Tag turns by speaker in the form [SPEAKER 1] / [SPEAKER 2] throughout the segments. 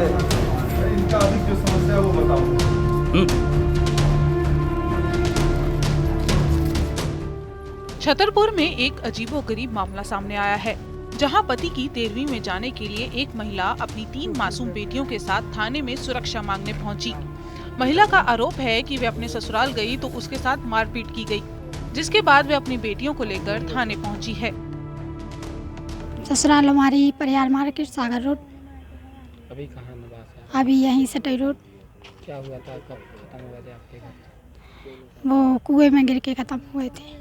[SPEAKER 1] इनका अभी जो समस्या है वो बताओ।
[SPEAKER 2] छतरपुर में एक अजीबोगरीब मामला सामने आया है, जहां पति की 13वीं में जाने के लिए एक महिला अपनी 3 मासूम बेटियों के साथ थाने में सुरक्षा मांगने पहुंची। महिला का आरोप है कि वे अपने ससुराल गई तो उसके साथ मारपीट की गई, जिसके बाद वे अपनी बेटियों को लेकर थाने पहुंची है।
[SPEAKER 3] ससुराल हमारी परियार मार्केट सागर रोड।
[SPEAKER 4] अभी कहाँ निवास है?
[SPEAKER 3] अभी यहीं सटई रोड।
[SPEAKER 4] क्या हुआ था, कब खत्म हुआ था आपके घर?
[SPEAKER 3] वो कुएं में गिर के खत्म हुए थे,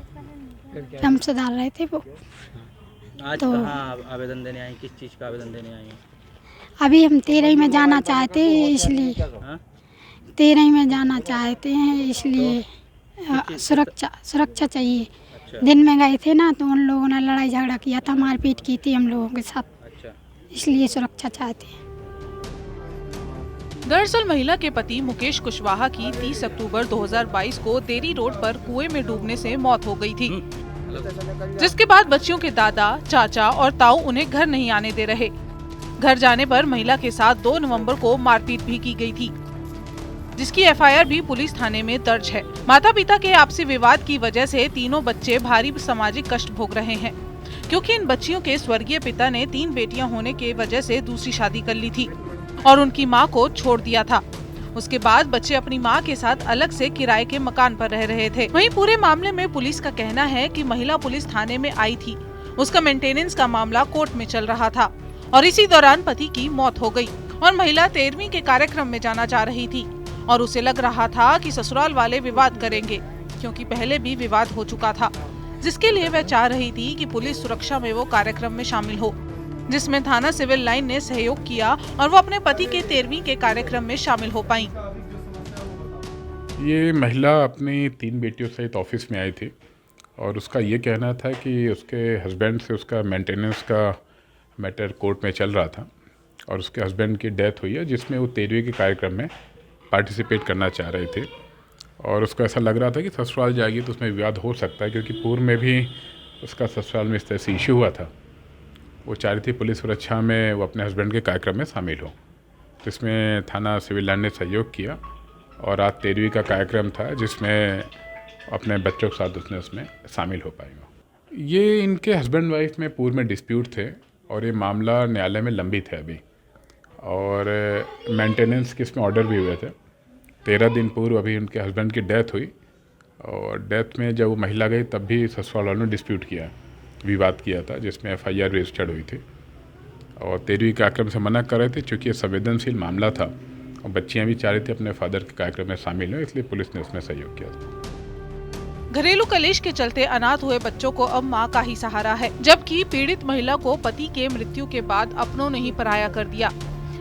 [SPEAKER 4] फिर क्या?
[SPEAKER 3] दम से डाल रहे थे वो।
[SPEAKER 5] आज
[SPEAKER 3] तो
[SPEAKER 5] कहाँ आवेदन देने आए, किस चीज़ का आवेदन देने आए हैं?
[SPEAKER 3] अभी हम 13 में जाना चाहते हैं, इसलिए
[SPEAKER 5] हाँ?
[SPEAKER 3] 13 में जाना चाहते हैं, इसलिए सुरक्षा चाहिए।
[SPEAKER 5] अच्छा
[SPEAKER 3] दिन में गए थे ना, तो उन लोगों ने लड़ाई झगड़ा किया था, मारपीट की थी हम लोगों के साथ,
[SPEAKER 5] अच्छा।
[SPEAKER 3] इसलिए सुरक्षा चाहते हैं।
[SPEAKER 2] दरअसल महिला के पति मुकेश कुशवाहा की 30 अक्टूबर 2022 को देरी रोड पर कुएं में डूबने से मौत हो गई थी, जिसके बाद बच्चियों के दादा, चाचा और ताऊ उन्हें घर नहीं आने दे रहे। घर जाने पर महिला के साथ 2 नवंबर को मारपीट भी की गई थी, जिसकी एफआईआर भी पुलिस थाने में दर्ज है। माता पिता के आपसी विवाद की वजह से तीनों बच्चे भारी सामाजिक कष्ट भोग रहे हैं, क्योंकि इन बच्चियों के स्वर्गीय पिता ने 3 बेटियां होने के वजह से दूसरी शादी कर ली थी और उनकी मां को छोड़ दिया था। उसके बाद बच्चे अपनी मां के साथ अलग से किराए के मकान पर रह रहे थे। वहीं पूरे मामले में पुलिस का कहना है कि महिला पुलिस थाने में आई थी, उसका मेंटेनेंस का मामला कोर्ट में चल रहा था और इसी दौरान पति की मौत हो गई और महिला 13वीं के कार्यक्रम में जाना चाह रही थी और उसे लग रहा था कि ससुराल वाले विवाद करेंगे, क्योंकि पहले भी विवाद हो चुका था, जिसके लिए वह चाह रही थी कि पुलिस सुरक्षा में वो कार्यक्रम में शामिल हो, जिसमें थाना सिविल लाइन ने सहयोग किया और वो अपने पति के 13वीं के कार्यक्रम में शामिल हो पाई।
[SPEAKER 6] ये महिला अपनी 3 बेटियों सहित ऑफिस में आई थी और उसका ये कहना था कि उसके हस्बैंड से उसका मेंटेनेंस का मैटर कोर्ट में चल रहा था और उसके हस्बैंड की डेथ हुई है, जिसमें वो 13वीं के कार्यक्रम में पार्टिसिपेट करना चाह रहे थे और उसको ऐसा लग रहा था कि ससुराल जाएगी तो उसमें विवाद हो सकता है, क्योंकि पूर्व में भी उसका ससुराल में इस तरह से इशू हुआ था। वो चाह रही थी पुलिस सुरक्षा में वो अपने हस्बैंड के कार्यक्रम में शामिल हो, तो इसमें थाना सिविल लाइन ने सहयोग किया और आज 13वीं का कार्यक्रम था, जिसमें अपने बच्चों के साथ उसमें शामिल हो पाई हो। ये इनके हस्बैंड वाइफ में पूर्व में डिस्प्यूट थे और ये मामला न्यायालय में लंबित है अभी, और मेंटेनेंस के इसमें ऑर्डर भी हुए थे। 13 दिन पूर्व अभी उनके हस्बैंड की डेथ हुई और डेथ में जब वो महिला गई तब भी ससुराल वालों ने डिस्प्यूट किया, विवाद किया था, जिसमें एफआईआर रजिस्टर्ड हुई थी और 13वीं कार्यक्रम से मना कर रहे थे, चूँकि ये संवेदनशील मामला था और बच्चियां भी चाह रही थी अपने फादर के कार्यक्रम में शामिल हो, इसलिए पुलिस ने उसमें सहयोग किया था।
[SPEAKER 2] घरेलू कलेश के चलते अनाथ हुए बच्चों को अब मां का ही सहारा है, जबकि पीड़ित महिला को पति के मृत्यु के बाद अपनों ने ही पराया कर दिया।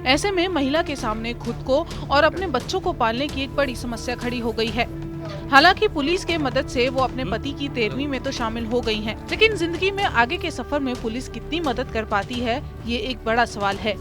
[SPEAKER 2] ऐसे में महिला के सामने खुद को और अपने बच्चों को पालने की एक बड़ी समस्या खड़ी हो गई है। हालांकि पुलिस के मदद से वो अपने पति की 13वीं में तो शामिल हो गई हैं, लेकिन जिंदगी में आगे के सफर में पुलिस कितनी मदद कर पाती है, ये एक बड़ा सवाल है।